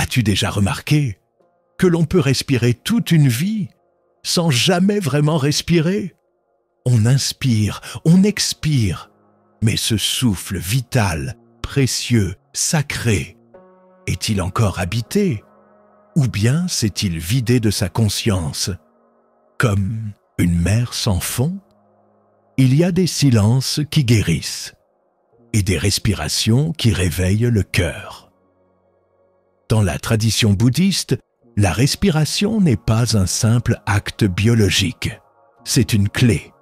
As-tu déjà remarqué que l'on peut respirer toute une vie sans jamais vraiment respirer? On inspire, on expire, mais ce souffle vital, précieux, sacré, est-il encore habité? Ou bien s'est-il vidé de sa conscience? Comme une mer sans fond? Il y a des silences qui guérissent et des respirations qui réveillent le cœur. Dans la tradition bouddhiste, la respiration n'est pas un simple acte biologique, c'est une clé,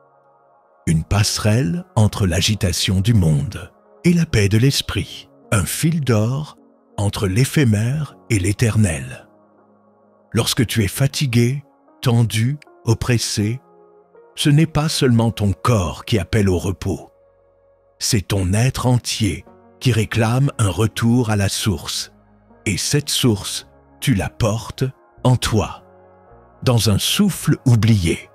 une passerelle entre l'agitation du monde et la paix de l'esprit, un fil d'or entre l'éphémère et l'éternel. Lorsque tu es fatigué, tendu, oppressé, ce n'est pas seulement ton corps qui appelle au repos, c'est ton être entier qui réclame un retour à la source. Et cette source, tu la portes en toi, dans un souffle oublié.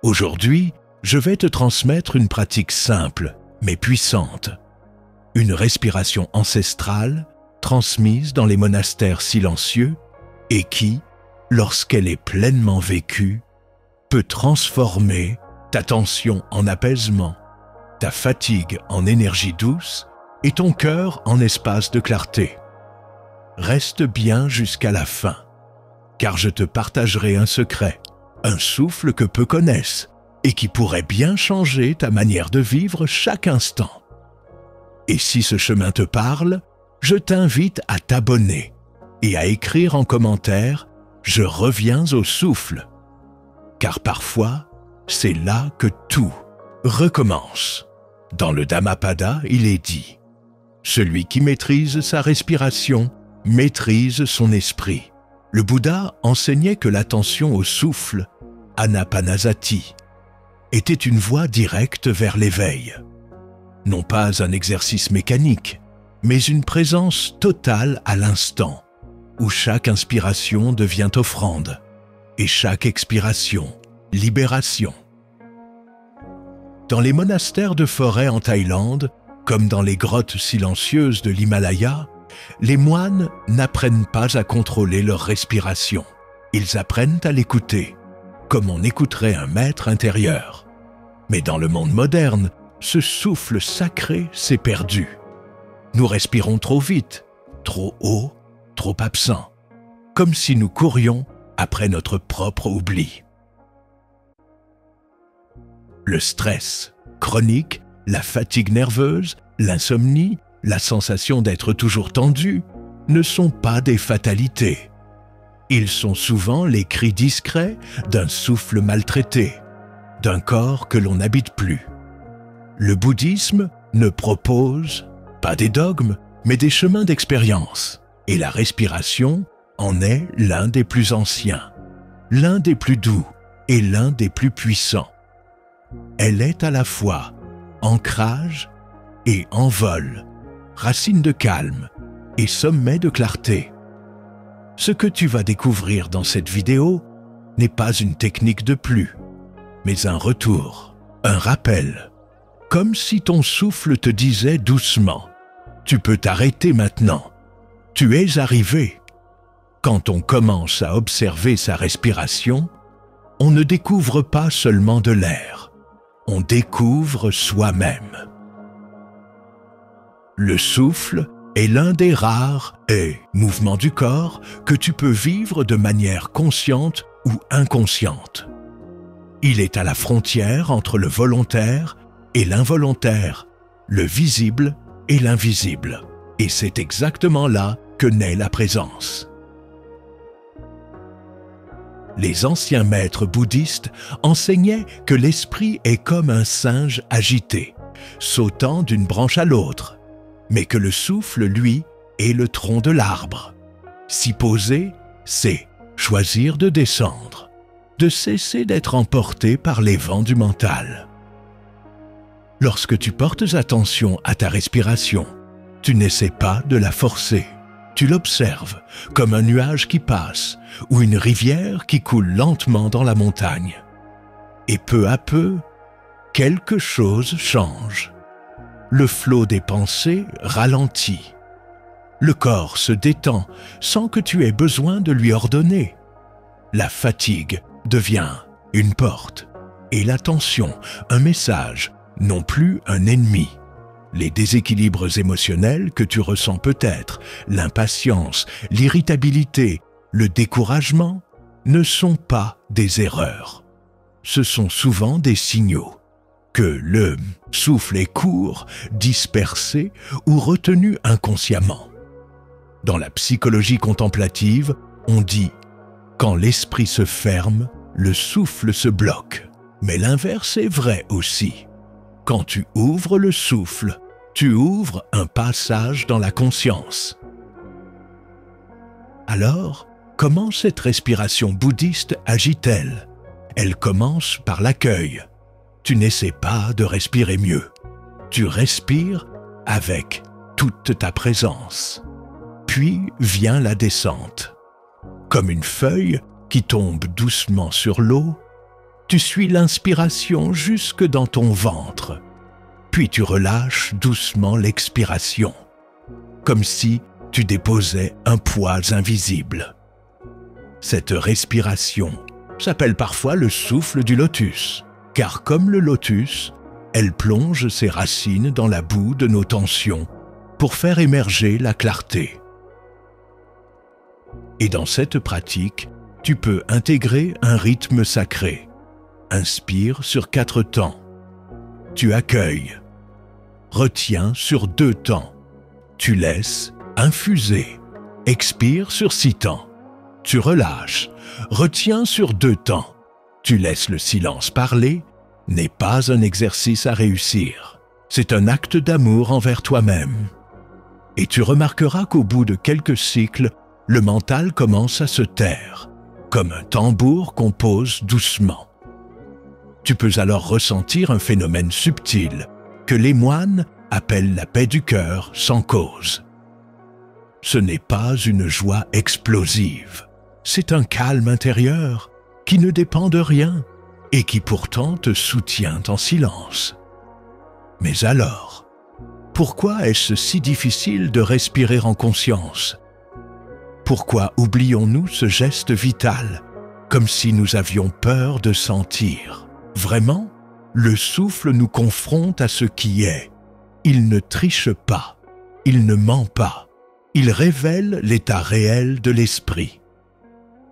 Aujourd'hui, je vais te transmettre une pratique simple, mais puissante. Une respiration ancestrale, transmise dans les monastères silencieux, et qui, lorsqu'elle est pleinement vécue, peut transformer ta tension en apaisement, ta fatigue en énergie douce et ton cœur en espace de clarté. Reste bien jusqu'à la fin, car je te partagerai un secret, un souffle que peu connaissent et qui pourrait bien changer ta manière de vivre chaque instant. Et si ce chemin te parle, je t'invite à t'abonner et à écrire en commentaire « Je reviens au souffle », car parfois, c'est là que tout recommence. Dans le Dhammapada, il est dit « Celui qui maîtrise sa respiration maîtrise son esprit ». Le Bouddha enseignait que l'attention au souffle, anapanasati, était une voie directe vers l'éveil. Non pas un exercice mécanique, mais une présence totale à l'instant, où chaque inspiration devient offrande et chaque expiration, libération. Dans les monastères de forêt en Thaïlande, comme dans les grottes silencieuses de l'Himalaya, les moines n'apprennent pas à contrôler leur respiration. Ils apprennent à l'écouter, comme on écouterait un maître intérieur. Mais dans le monde moderne, ce souffle sacré s'est perdu. Nous respirons trop vite, trop haut, trop absent, comme si nous courions après notre propre oubli. Le stress chronique, la fatigue nerveuse, l'insomnie, la sensation d'être toujours tendu ne sont pas des fatalités. Ils sont souvent les cris discrets d'un souffle maltraité, d'un corps que l'on n'habite plus. Le bouddhisme ne propose pas des dogmes, mais des chemins d'expérience. Et la respiration en est l'un des plus anciens, l'un des plus doux et l'un des plus puissants. Elle est à la fois ancrage et envol, racine de calme et sommet de clarté. Ce que tu vas découvrir dans cette vidéo n'est pas une technique de plus, mais un retour, un rappel, comme si ton souffle te disait doucement « Tu peux t'arrêter maintenant, tu es arrivé ». Quand on commence à observer sa respiration, on ne découvre pas seulement de l'air, on découvre soi-même. Le souffle est l'un des rares mouvements du corps que tu peux vivre de manière consciente ou inconsciente. Il est à la frontière entre le volontaire et l'involontaire, le visible et l'invisible. Et c'est exactement là que naît la présence. Les anciens maîtres bouddhistes enseignaient que l'esprit est comme un singe agité, sautant d'une branche à l'autre, mais que le souffle, lui, est le tronc de l'arbre. S'y poser, c'est choisir de descendre, de cesser d'être emporté par les vents du mental. Lorsque tu portes attention à ta respiration, tu n'essaies pas de la forcer. Tu l'observes comme un nuage qui passe ou une rivière qui coule lentement dans la montagne. Et peu à peu, quelque chose change. Le flot des pensées ralentit. Le corps se détend sans que tu aies besoin de lui ordonner. La fatigue devient une porte et la tension un message, non plus un ennemi. Les déséquilibres émotionnels que tu ressens peut-être, l'impatience, l'irritabilité, le découragement, ne sont pas des erreurs. Ce sont souvent des signaux que le souffle est court, dispersé ou retenu inconsciemment. Dans la psychologie contemplative, on dit « quand l'esprit se ferme, le souffle se bloque ». Mais l'inverse est vrai aussi. Quand tu ouvres le souffle, tu ouvres un passage dans la conscience. Alors, comment cette respiration bouddhiste agit-elle? Elle commence par l'accueil. Tu n'essaies pas de respirer mieux. Tu respires avec toute ta présence. Puis vient la descente. Comme une feuille qui tombe doucement sur l'eau, tu suis l'inspiration jusque dans ton ventre. Puis tu relâches doucement l'expiration, comme si tu déposais un poids invisible. Cette respiration s'appelle parfois le souffle du lotus, car comme le lotus, elle plonge ses racines dans la boue de nos tensions pour faire émerger la clarté. Et dans cette pratique, tu peux intégrer un rythme sacré. Inspire sur 4 temps. Tu accueilles. Retiens sur 2 temps. Tu laisses infuser. Expire sur 6 temps. Tu relâches. Retiens sur 2 temps. Tu laisses le silence parler. N'est pas un exercice à réussir. C'est un acte d'amour envers toi-même. Et tu remarqueras qu'au bout de quelques cycles, le mental commence à se taire, comme un tambour qu'on pose doucement. Tu peux alors ressentir un phénomène subtil que les moines appellent la paix du cœur sans cause. Ce n'est pas une joie explosive, c'est un calme intérieur qui ne dépend de rien et qui pourtant te soutient en silence. Mais alors, pourquoi est-ce si difficile de respirer en conscience? Pourquoi oublions-nous ce geste vital, comme si nous avions peur de sentir? Vraiment, le souffle nous confronte à ce qui est. Il ne triche pas, il ne ment pas, il révèle l'état réel de l'esprit.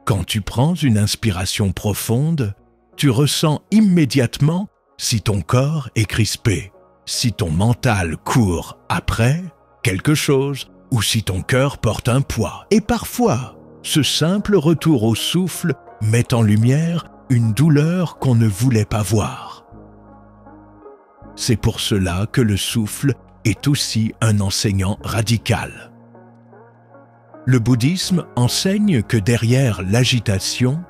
Quand tu prends une inspiration profonde, tu ressens immédiatement si ton corps est crispé, si ton mental court après quelque chose ou si ton cœur porte un poids. Et parfois, ce simple retour au souffle met en lumière une douleur qu'on ne voulait pas voir. C'est pour cela que le souffle est aussi un enseignant radical. Le bouddhisme enseigne que derrière l'agitation,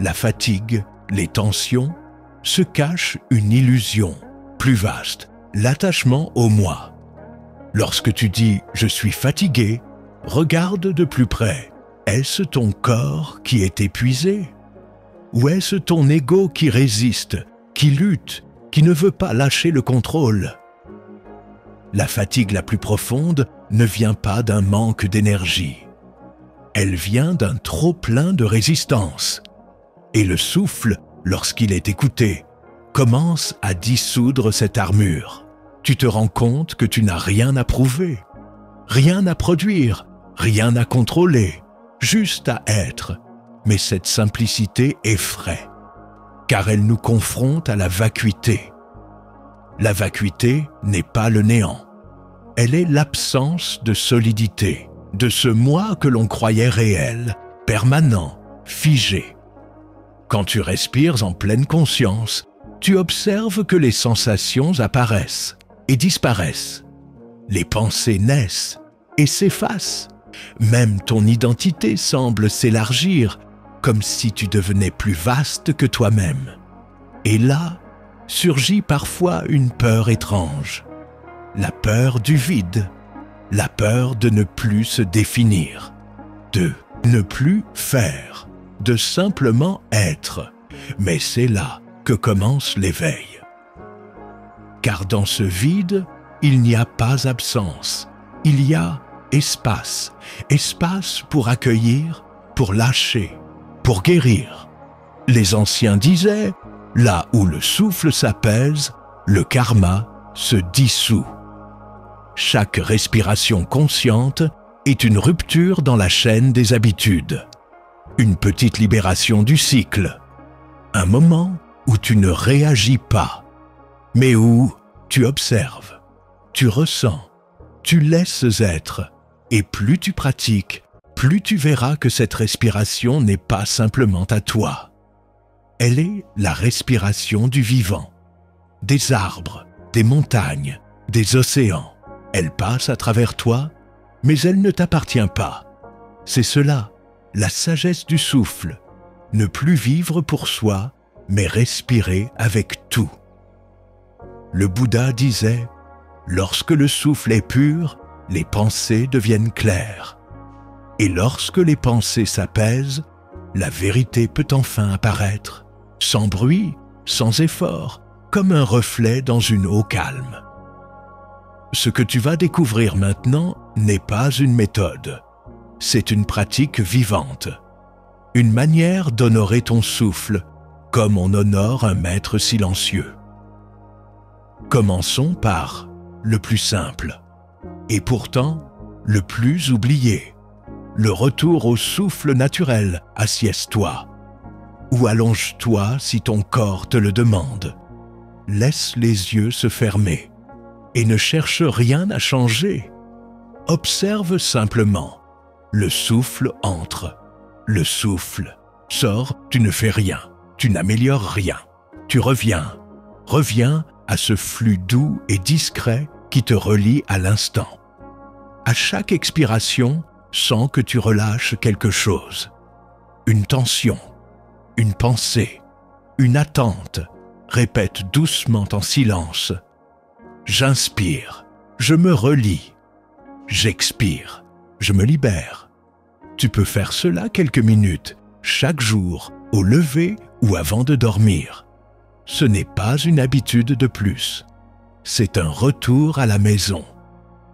la fatigue, les tensions, se cache une illusion plus vaste, l'attachement au moi. Lorsque tu dis « je suis fatigué », regarde de plus près. Est-ce ton corps qui est épuisé? Ou est-ce ton ego qui résiste, qui lutte, qui ne veut pas lâcher le contrôle? La fatigue la plus profonde ne vient pas d'un manque d'énergie. Elle vient d'un trop-plein de résistance. Et le souffle, lorsqu'il est écouté, commence à dissoudre cette armure. Tu te rends compte que tu n'as rien à prouver, rien à produire, rien à contrôler, juste à être. Mais cette simplicité effraie, car elle nous confronte à la vacuité. La vacuité n'est pas le néant. Elle est l'absence de solidité, de ce moi que l'on croyait réel, permanent, figé. Quand tu respires en pleine conscience, tu observes que les sensations apparaissent et disparaissent. Les pensées naissent et s'effacent. Même ton identité semble s'élargir, comme si tu devenais plus vaste que toi-même. Et là, surgit parfois une peur étrange. La peur du vide, la peur de ne plus se définir, de ne plus faire, de simplement être. Mais c'est là que commence l'éveil. Car dans ce vide, il n'y a pas absence, il y a espace, espace pour accueillir, pour lâcher, pour guérir. Les anciens disaient, là où le souffle s'apaise, le karma se dissout. Chaque respiration consciente est une rupture dans la chaîne des habitudes, une petite libération du cycle, un moment où tu ne réagis pas, mais où tu observes, tu ressens, tu laisses être, et plus tu pratiques, plus tu verras que cette respiration n'est pas simplement à toi. Elle est la respiration du vivant, des arbres, des montagnes, des océans. Elle passe à travers toi, mais elle ne t'appartient pas. C'est cela, la sagesse du souffle. Ne plus vivre pour soi, mais respirer avec tout. Le Bouddha disait, « Lorsque le souffle est pur, les pensées deviennent claires. Et lorsque les pensées s'apaisent, la vérité peut enfin apparaître, sans bruit, sans effort, comme un reflet dans une eau calme. » Ce que tu vas découvrir maintenant n'est pas une méthode, c'est une pratique vivante, une manière d'honorer ton souffle, comme on honore un maître silencieux. Commençons par le plus simple, et pourtant le plus oublié, le retour au souffle naturel. Assieds-toi, ou allonge-toi si ton corps te le demande. Laisse les yeux se fermer. Et ne cherche rien à changer. Observe simplement. Le souffle entre. Le souffle sort, tu ne fais rien. Tu n'améliores rien. Tu reviens à ce flux doux et discret qui te relie à l'instant. À chaque expiration, sens que tu relâches quelque chose. Une tension, une pensée, une attente. Répète doucement en silence. J'inspire, je me relie. J'expire, je me libère. Tu peux faire cela quelques minutes, chaque jour, au lever ou avant de dormir. Ce n'est pas une habitude de plus. C'est un retour à la maison.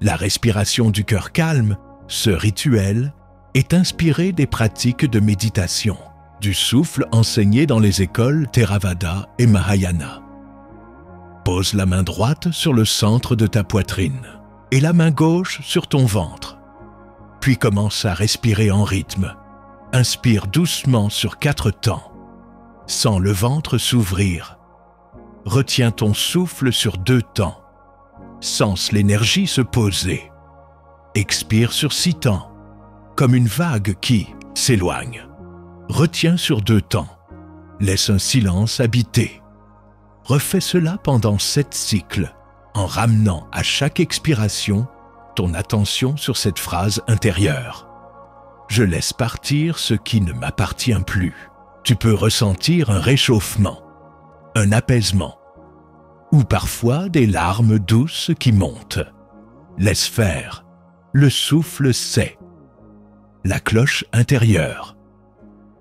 La respiration du cœur calme, ce rituel, est inspiré des pratiques de méditation, du souffle enseigné dans les écoles Theravada et Mahayana. Pose la main droite sur le centre de ta poitrine et la main gauche sur ton ventre. Puis commence à respirer en rythme. Inspire doucement sur 4 temps. Sens le ventre s'ouvrir. Retiens ton souffle sur 2 temps. Sens l'énergie se poser. Expire sur 6 temps, comme une vague qui s'éloigne. Retiens sur 2 temps. Laisse un silence habiter. Refais cela pendant 7 cycles, en ramenant à chaque expiration ton attention sur cette phrase intérieure. Je laisse partir ce qui ne m'appartient plus. Tu peux ressentir un réchauffement, un apaisement, ou parfois des larmes douces qui montent. Laisse faire, le souffle sait. La cloche intérieure.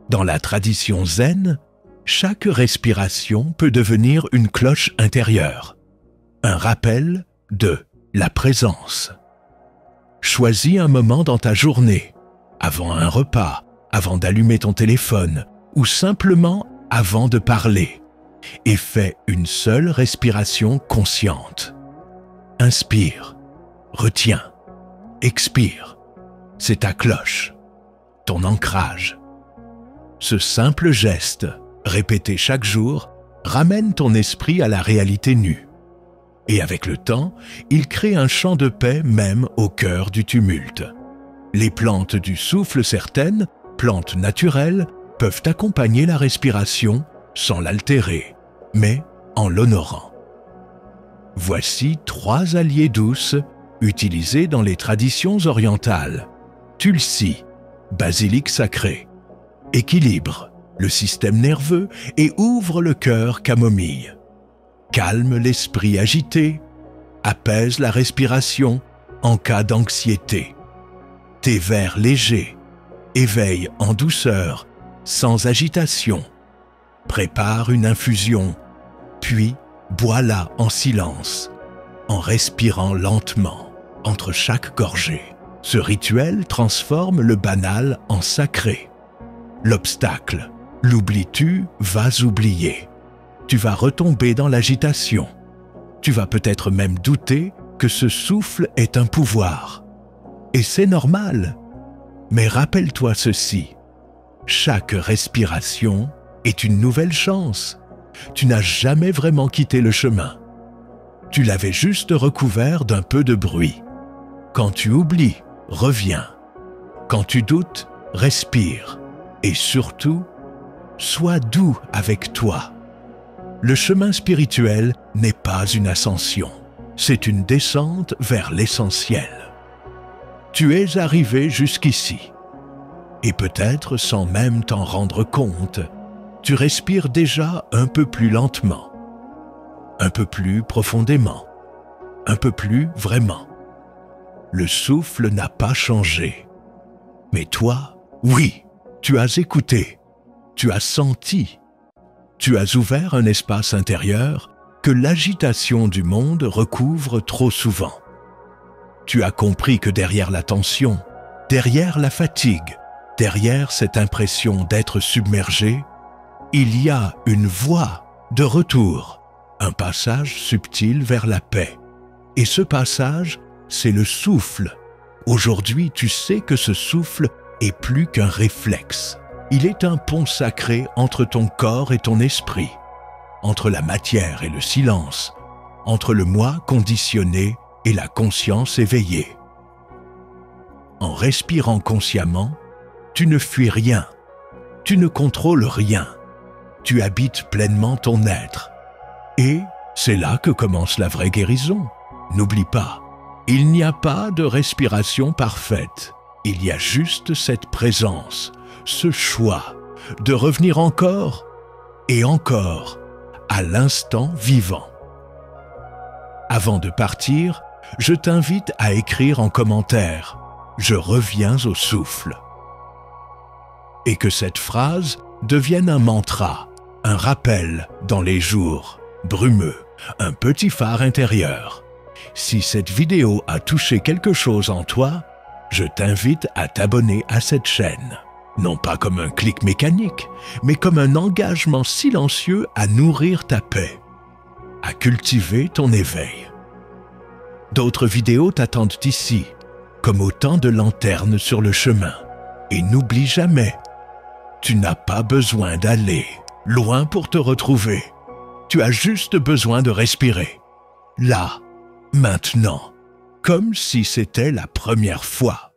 Dans la tradition zen, chaque respiration peut devenir une cloche intérieure, un rappel de la présence. Choisis un moment dans ta journée, avant un repas, avant d'allumer ton téléphone ou simplement avant de parler, et fais une seule respiration consciente. Inspire, retiens, expire. C'est ta cloche, ton ancrage. Ce simple geste, répété chaque jour, ramène ton esprit à la réalité nue. Et avec le temps, il crée un champ de paix même au cœur du tumulte. Les plantes du souffle certaines, plantes naturelles, peuvent accompagner la respiration sans l'altérer, mais en l'honorant. Voici 3 alliés douces utilisés dans les traditions orientales. Tulsi, basilic sacré, équilibre le système nerveux et ouvre le cœur camomille. Calme l'esprit agité, apaise la respiration en cas d'anxiété. Thé vert léger, éveille en douceur, sans agitation. Prépare une infusion, puis bois-la en silence, en respirant lentement entre chaque gorgée. Ce rituel transforme le banal en sacré. L'obstacle, l'oublies-tu, vas oublier. Tu vas retomber dans l'agitation. Tu vas peut-être même douter que ce souffle est un pouvoir. Et c'est normal. Mais rappelle-toi ceci, chaque respiration est une nouvelle chance. Tu n'as jamais vraiment quitté le chemin. Tu l'avais juste recouvert d'un peu de bruit. Quand tu oublies, reviens. Quand tu doutes, respire. Et surtout, sois doux avec toi. Le chemin spirituel n'est pas une ascension, c'est une descente vers l'essentiel. Tu es arrivé jusqu'ici. Et peut-être sans même t'en rendre compte, tu respires déjà un peu plus lentement, un peu plus profondément, un peu plus vraiment. Le souffle n'a pas changé. Mais toi, oui, tu as écouté, tu as senti, tu as ouvert un espace intérieur que l'agitation du monde recouvre trop souvent. Tu as compris que derrière la tension, derrière la fatigue, derrière cette impression d'être submergé, il y a une voie de retour, un passage subtil vers la paix. Et ce passage, c'est le souffle. Aujourd'hui, tu sais que ce souffle est plus qu'un réflexe. Il est un pont sacré entre ton corps et ton esprit, entre la matière et le silence, entre le moi conditionné et la conscience éveillée. En respirant consciemment, tu ne fuis rien, tu ne contrôles rien, tu habites pleinement ton être. Et c'est là que commence la vraie guérison. N'oublie pas, il n'y a pas de respiration parfaite, il y a juste cette présence, ce choix de revenir encore et encore à l'instant vivant. Avant de partir, je t'invite à écrire en commentaire « Je reviens au souffle ». Et que cette phrase devienne un mantra, un rappel dans les jours brumeux, un petit phare intérieur. Si cette vidéo a touché quelque chose en toi, je t'invite à t'abonner à cette chaîne. Non pas comme un clic mécanique, mais comme un engagement silencieux à nourrir ta paix, à cultiver ton éveil. D'autres vidéos t'attendent ici, comme autant de lanternes sur le chemin. Et n'oublie jamais, tu n'as pas besoin d'aller loin pour te retrouver. Tu as juste besoin de respirer. Là, maintenant, comme si c'était la première fois.